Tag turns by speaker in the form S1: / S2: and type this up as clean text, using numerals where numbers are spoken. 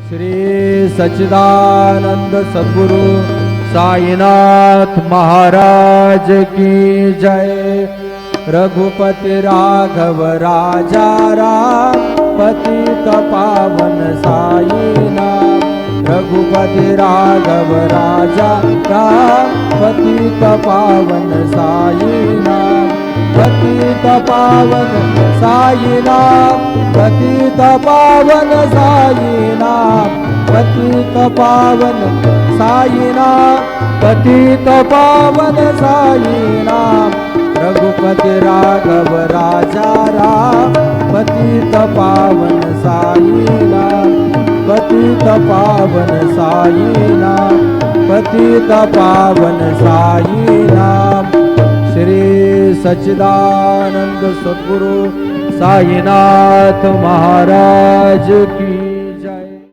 S1: श्री सच्चिदानंद सद्गुरु साईनाथ महाराज की जय। रघुपति राघव राजा राम पतित पावन साईनाथ। रघुपति राघव राजा राम पतित पावन साईनाथ। पतित पावन साईनाथ, पतित पावन साईनाथ, पतित पावन साईनाथ, पतित पावन साईनाथ। रघुपति राघव राजा राम पतित पावन साईनाथ, पतित पावन साईनाथ, पतित पावन साईनाथ। श्री सच्चिदानंद सद्गुरु साईनाथ महाराज की